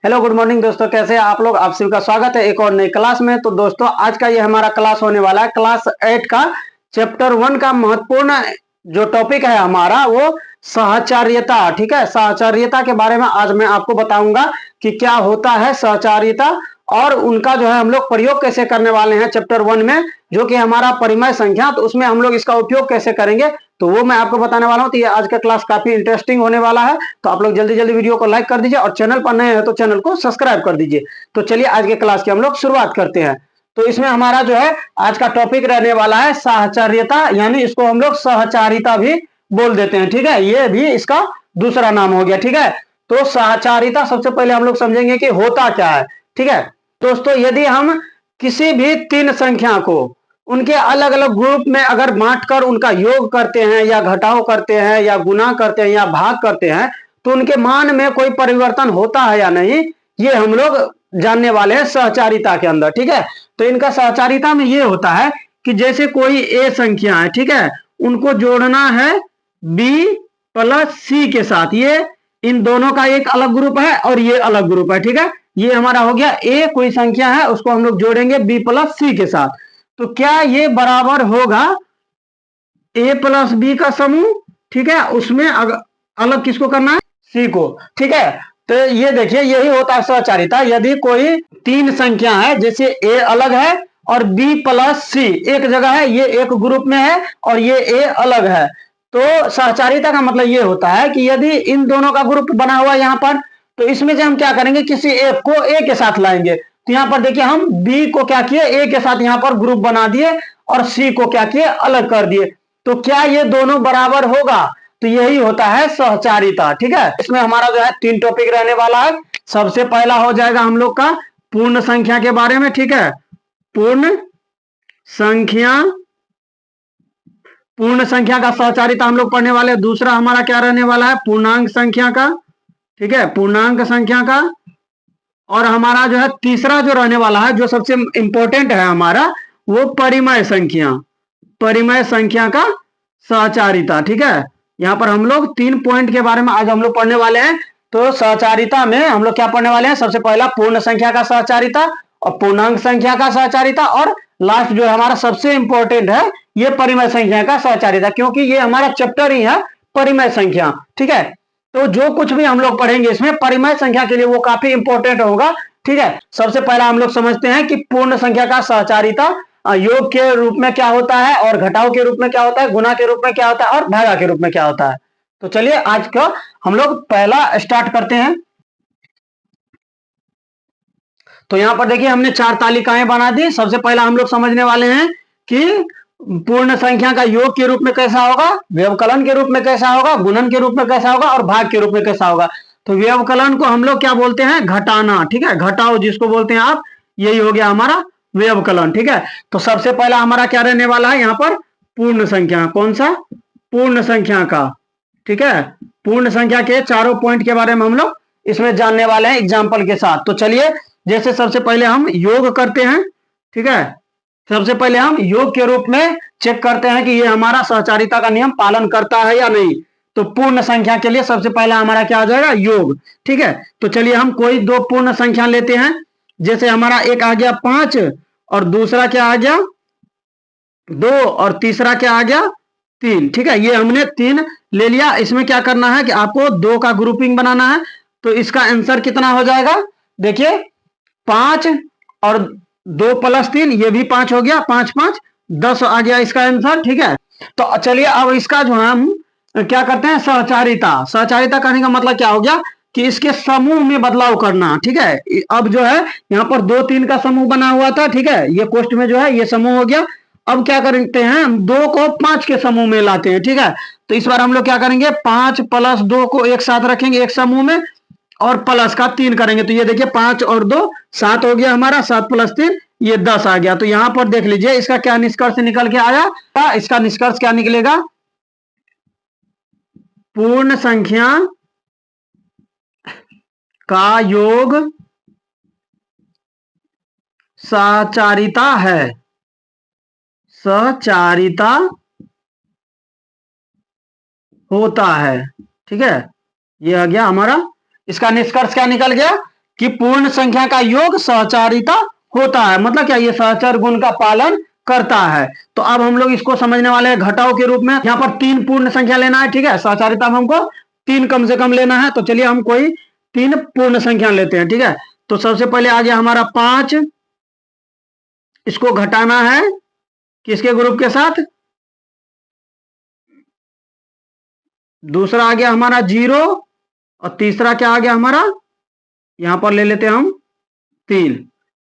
Hello good morning दोस्तों, कैसे हैं आप लोग। आप सभी का स्वागत है एक और नई क्लास में। तो दोस्तों आज का ये हमारा क्लास होने वाला है क्लास 8 का चैप्टर 1 का महत्वपूर्ण जो टॉपिक है हमारा वो सहचार्यता। ठीक है, सहचार्यता के बारे में आज मैं आपको बताऊंगा कि क्या होता है सहचार्यता और उनका जो है हम लोग प्रयोग कैसे करने वाले हैं चैप्टर 1 में, जो कि हमारा परिमेय संख्या, तो उसमें हम लोग इसका उपयोग कैसे करेंगे तो वो मैं आपको बताने वाला हूं। तो ये आज का क्लास काफी इंटरेस्टिंग होने वाला है, तो आप लोग जल्दी जल्दी वीडियो को लाइक कर दीजिए और चैनल पर नए हैं तो चैनल को सब्सक्राइब कर दीजिए। तो चलिए आज के क्लास की हम लोग शुरुआत करते हैं। तो इसमें हमारा जो है आज का टॉपिक रहने वाला है सहचार्यता, यानी इसको हम लोग सहचारिता भी बोल देते हैं। ठीक है, ये भी इसका दूसरा नाम हो गया। ठीक है, तो सहचारिता सबसे पहले हम लोग समझेंगे कि होता क्या है। ठीक है दोस्तों, यदि हम किसी भी तीन संख्या को उनके अलग अलग ग्रुप में अगर बांटकर उनका योग करते हैं या घटाव करते हैं या गुना करते हैं या भाग करते हैं तो उनके मान में कोई परिवर्तन होता है या नहीं, ये हम लोग जानने वाले हैं सहचारिता के अंदर। ठीक है, तो इनका सहचारिता में ये होता है कि जैसे कोई ए संख्या है, ठीक है, उनको जोड़ना है बी प्लस सी के साथ। ये इन दोनों का एक अलग ग्रुप है और ये अलग ग्रुप है। ठीक है, ये हमारा हो गया ए कोई संख्या है, उसको हम लोग जोड़ेंगे बी प्लस सी के साथ। तो क्या ये बराबर होगा ए प्लस बी का समूह। ठीक है, उसमें अलग किसको करना है, सी को। ठीक है, तो ये देखिए यही होता है सहचारिता। यदि कोई तीन संख्या है, जैसे ए अलग है और बी प्लस सी एक जगह है, ये एक ग्रुप में है और ये ए अलग है, तो सहचारिता का मतलब ये होता है कि यदि इन दोनों का ग्रुप बना हुआ है यहाँ पर, तो इसमें से हम क्या करेंगे, किसी एक को ए के साथ लाएंगे। तो यहाँ पर देखिए हम बी को क्या किए, ए के साथ यहाँ पर ग्रुप बना दिए और सी को क्या किए, अलग कर दिए। तो क्या ये दोनों बराबर होगा, तो यही होता है सहचारिता। ठीक है, इसमें हमारा जो है तीन टॉपिक रहने वाला है। सबसे पहला हो जाएगा हम लोग का पूर्ण संख्या के बारे में। ठीक है, पूर्ण संख्या, पूर्ण संख्या का सहचारिता हम लोग पढ़ने वाले हैं। दूसरा हमारा क्या रहने वाला है, पूर्णांक संख्या का। ठीक है, पूर्णांक संख्या का। और हमारा जो है तीसरा जो रहने वाला है, जो सबसे इंपॉर्टेंट है हमारा, वो परिमेय संख्या, परिमेय संख्या का सहचारिता। ठीक है, यहाँ पर हम लोग तीन पॉइंट के बारे में आज हम लोग पढ़ने वाले हैं। तो सहचारिता में हम लोग क्या पढ़ने वाले हैं, सबसे पहला पूर्ण संख्या का सहचारिता और पूर्णांक संख्या का सहचारिता, और लास्ट जो हमारा सबसे इंपॉर्टेंट है ये परिमेय संख्या का सहचारिता, क्योंकि ये हमारा चैप्टर ही है परिमेय संख्या। ठीक है, तो जो कुछ भी हम लोग पढ़ेंगे इसमें परिमेय संख्या के लिए वो काफी इंपॉर्टेंट होगा। ठीक है, सबसे पहला हम लोग समझते हैं कि पूर्ण संख्या का सहचारिता योग के रूप में क्या होता है और घटाव के रूप में क्या होता है, गुना के रूप में क्या होता है और भागा के रूप में क्या होता है। तो चलिए आज का हम लोग पहला स्टार्ट करते हैं। तो यहां पर देखिए हमने चार तालिकाएं बना दी। सबसे पहला हम लोग समझने वाले हैं कि पूर्ण संख्या का योग के रूप में कैसा होगा, व्यवकलन के रूप में कैसा होगा, गुणन के रूप में कैसा होगा और भाग के रूप में कैसा होगा। तो व्यवकलन को हम लोग क्या बोलते हैं, घटाना। ठीक है, घटाओ जिसको बोलते हैं आप, यही हो गया हमारा व्यवकलन। ठीक है, तो सबसे पहला हमारा क्या रहने वाला है यहाँ पर, पूर्ण संख्या। कौन सा, पूर्ण संख्या का। ठीक है, पूर्ण संख्या के चारों पॉइंट के बारे में हम लोग इसमें जानने वाले हैं एग्जाम्पल के साथ। तो चलिए जैसे सबसे पहले हम योग करते हैं। ठीक है, सबसे पहले हम योग के रूप में चेक करते हैं कि ये हमारा सहचारिता का नियम पालन करता है या नहीं। तो पूर्ण संख्या के लिए सबसे पहला हमारा क्या आ जाएगा, योग। ठीक है, तो चलिए हम कोई दो पूर्ण संख्या लेते हैं। जैसे हमारा एक आ गया 5 और दूसरा क्या आ गया 2 और तीसरा क्या आ गया 3। ठीक है, ये हमने 3 ले लिया। इसमें क्या करना है कि आपको 2 का ग्रुपिंग बनाना है। तो इसका आंसर कितना हो जाएगा, देखिए 5 और 2 प्लस 3, ये भी 5 हो गया, 5 5 10 आ गया इसका आंसर। ठीक है, तो चलिए अब इसका जो है हम क्या करते हैं, सहचारिता। सहचारिता करने का मतलब क्या हो गया कि इसके समूह में बदलाव करना। ठीक है, अब जो है यहाँ पर 2 3 का समूह बना हुआ था। ठीक है, ये कोष्ठ में जो है ये समूह हो गया। अब क्या करते हैं, हम 2 को 5 के समूह में लाते हैं। ठीक है, तो इस बार हम लोग क्या करेंगे, 5 प्लस 2 को एक साथ रखेंगे एक समूह में और प्लस का 3 करेंगे। तो ये देखिए 5 और 2 7 हो गया हमारा, 7 प्लस 3 ये 10 आ गया। तो यहां पर देख लीजिए इसका क्या निष्कर्ष निकल के आया। इसका निष्कर्ष क्या निकलेगा, पूर्ण संख्या का योग सहचारिता है, सहचारिता होता है। ठीक है, ये आ गया हमारा, इसका निष्कर्ष क्या निकल गया कि पूर्ण संख्या का योग सहचारिता होता है, मतलब क्या, ये सहचर गुण का पालन करता है। तो अब हम लोग इसको समझने वाले हैं घटाओ के रूप में। यहाँ पर 3 पूर्ण संख्या लेना है, ठीक है, सहचारिता में हमको 3 कम से कम लेना है। तो चलिए हम कोई 3 पूर्ण संख्या लेते हैं, ठीक है। तो सबसे पहले आ गया हमारा 5, इसको घटाना है किसके ग्रुप के साथ, दूसरा आ गया हमारा 0, और तीसरा क्या आ गया हमारा, यहां पर ले लेते हैं हम 3,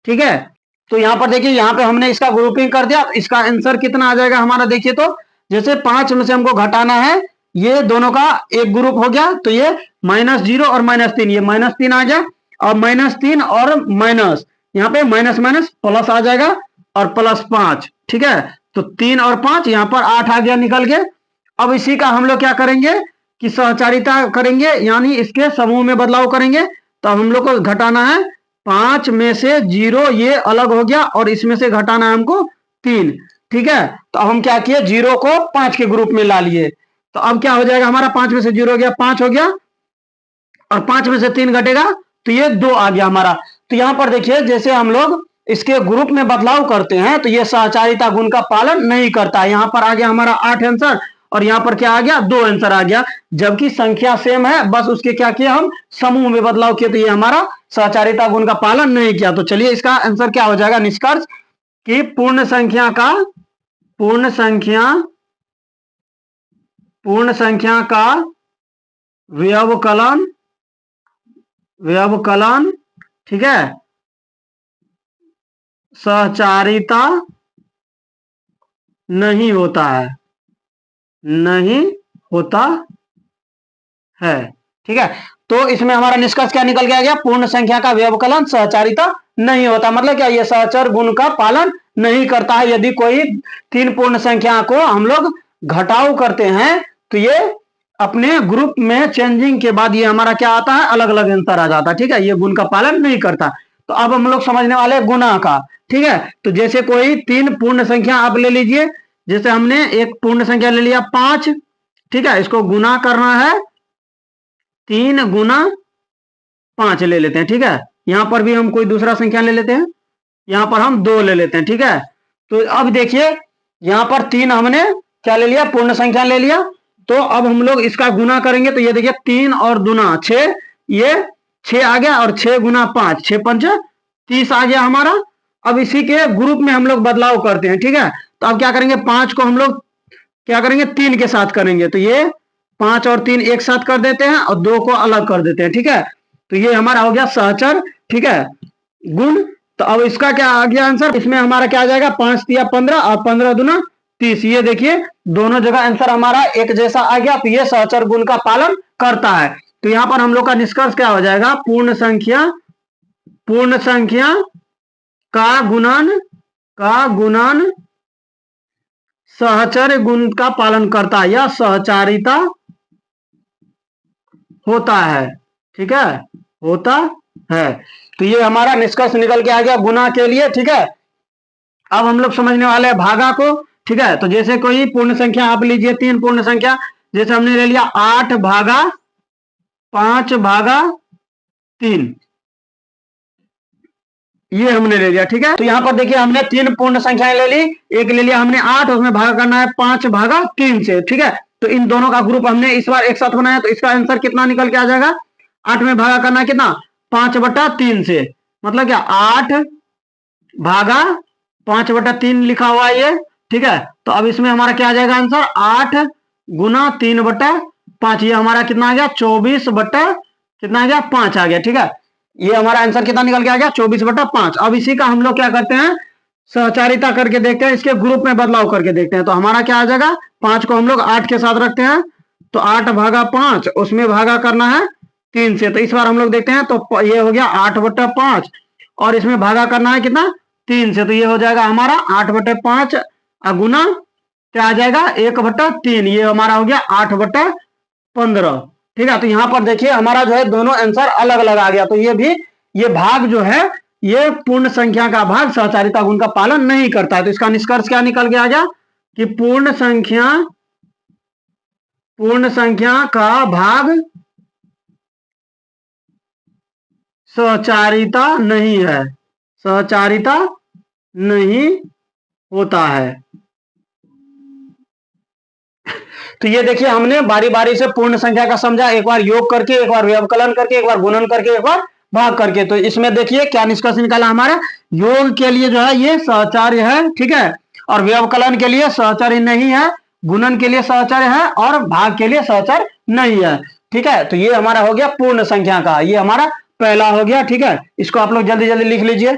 ठीक है। तो यहां पर देखिए, यहां पे हमने इसका ग्रुपिंग कर दिया, इसका आंसर कितना आ जाएगा हमारा, देखिए तो जैसे 5 में से हमको घटाना है, ये दोनों का एक ग्रुप हो गया, तो ये -0 और -3, ये -3 आ गया, और -3 और माइनस, यहाँ पे माइनस माइनस प्लस आ जाएगा, और +5, ठीक है। तो 3 और 5, यहाँ पर 8 आ गया निकल के। अब इसी का हम लोग क्या करेंगे कि सहचारिता करेंगे, यानी इसके समूह में बदलाव करेंगे। तो हम लोग को घटाना है 5 में से 0, ये अलग हो गया, और इसमें से घटाना है हमको 3, ठीक है। तो अब हम क्या किए, 0 को 5 के ग्रुप में ला लिए। तो अब क्या हो जाएगा हमारा, 5 में से 0 हो गया, 5 हो गया, और 5 में से 3 घटेगा, तो ये 2 आ गया हमारा। तो यहां पर देखिए, जैसे हम लोग इसके ग्रुप में बदलाव करते हैं, तो ये सहचारिता गुण का पालन नहीं करता है। यहां पर आ गया हमारा 8 आंसर, और यहां पर क्या आ गया, 2 आंसर आ गया, जबकि संख्या सेम है, बस उसके क्या किया, हम समूह में बदलाव किए, तो ये हमारा सहचारिता गुण का पालन नहीं किया। तो चलिए इसका आंसर क्या हो जाएगा, निष्कर्ष कि पूर्ण संख्या का व्यवकलन, ठीक है, सहचारिता नहीं होता है, ठीक है। तो इसमें हमारा निष्कर्ष क्या निकल के आ गया, पूर्ण संख्या का व्यवकलन सहचारिता नहीं होता, मतलब क्या, ये सहचर गुण का पालन नहीं करता है। यदि कोई 3 पूर्ण संख्या को हम लोग घटाव करते हैं, तो ये अपने ग्रुप में चेंजिंग के बाद ये हमारा क्या आता है, अलग अलग आंसर आ जाता है, ठीक है, ये गुण का पालन नहीं करता। तो अब हम लोग समझने वाले गुणा का, ठीक है। तो जैसे कोई 3 पूर्ण संख्या आप ले लीजिए, जैसे हमने एक पूर्ण संख्या ले लिया 5, ठीक है, इसको गुना करना है 3 गुना 5 ले लेते हैं, ठीक है। यहां पर भी हम कोई दूसरा संख्या ले लेते हैं, यहां पर हम 2 ले लेते हैं, ठीक है। तो अब देखिए, यहां पर 3 हमने क्या ले लिया, पूर्ण संख्या ले लिया। तो अब हम लोग इसका गुना करेंगे, तो ये देखिए 3 और दूना 6, ये 6 आ गया, और 6 गुना 5, 6 पंच 30 आ गया हमारा। अब इसी के ग्रुप में हम लोग बदलाव करते हैं, ठीक है। तो अब क्या करेंगे, 5 को हम लोग क्या करेंगे, 3 के साथ करेंगे, तो ये 5 और 3 एक साथ कर देते हैं, और 2 को अलग कर देते हैं, ठीक है। तो ये हमारा हो गया सहचर, ठीक है, गुण। तो अब इसका क्या आ गया आंसर, इसमें हमारा क्या आ जाएगा, 5 तिया 15 और 15 दूना 30, ये देखिए दोनों जगह आंसर हमारा एक जैसा आ गया। तो ये सहचर गुण का पालन करता है। तो यहां पर हम लोग का निष्कर्ष क्या हो जाएगा, पूर्ण संख्या का गुणन सहचर गुण का पालन करता है, या सहचारिता होता है, ठीक है, होता है। तो ये हमारा निष्कर्ष निकल के आ गया गुणा के लिए, ठीक है। अब हम लोग समझने वाले हैं भागा को, ठीक है। तो जैसे कोई पूर्ण संख्या आप लीजिए, 3 पूर्ण संख्या, जैसे हमने ले लिया 8 भागा 5 भागा 3, ये हमने ले लिया, ठीक है। तो यहां पर देखिए हमने 3 पूर्ण संख्याएं ले ली, एक ले लिया हमने 8, उसमें भागा करना है 5 भागा 3 से, ठीक है। तो इन दोनों का ग्रुप हमने इस बार एक साथ बनाया, तो इसका आंसर कितना निकल के आ जाएगा, 8 में भागा करना है कितना, 5/3 से, मतलब क्या 8 भागा 5/3 लिखा हुआ है ये, ठीक है। तो अब इसमें हमारा क्या आ जाएगा आंसर, 8 गुना 3/5, ये हमारा कितना आ गया, 24 बटा कितना आ गया, 5 आ गया, ठीक है। ये हमारा आंसर कितना निकल के आ गया, 24/5। अब इसी का हम लोग क्या करते हैं, सहचारिता करके देखते हैं, इसके ग्रुप में बदलाव करके देखते हैं। तो हमारा क्या आ जाएगा, 5 को हम लोग 8 के साथ रखते हैं, तो 8 भागा 5, उसमें भागा करना है 3 से। तो इस बार हम लोग देखते हैं, तो ये हो गया 8/5, और इसमें भागा करना है कितना, 3 से। तो ये हो जाएगा हमारा 8/5 गुना क्या आ जाएगा, 1/3, ये हमारा हो गया 8/15, ठीक है। तो यहां पर देखिए हमारा जो है दोनों आंसर अलग अलग आ गया। तो ये भाग जो है, ये पूर्ण संख्या का भाग सहचारिता गुण का पालन नहीं करता है। तो इसका निष्कर्ष क्या निकल के आ गया कि पूर्ण संख्या का भाग सहचारिता नहीं है, सहचारिता नहीं होता है। तो ये देखिए हमने बारी बारी से पूर्ण संख्या का समझा, एक बार योग करके, एक बार व्यवकलन करके, एक बार गुणन करके, एक बार भाग करके। तो इसमें देखिए क्या निष्कर्ष निकाला हमारा, योग के लिए जो है ये सहचार्य है, ठीक है, और व्यवकलन के लिए सहचार्य नहीं है, गुणन के लिए सहचार्य है और भाग के लिए सहचार्य नहीं है, ठीक है। तो ये हमारा हो गया पूर्ण संख्या का, ये हमारा पहला हो गया, ठीक है। इसको आप लोग जल्दी जल्दी लिख लीजिए।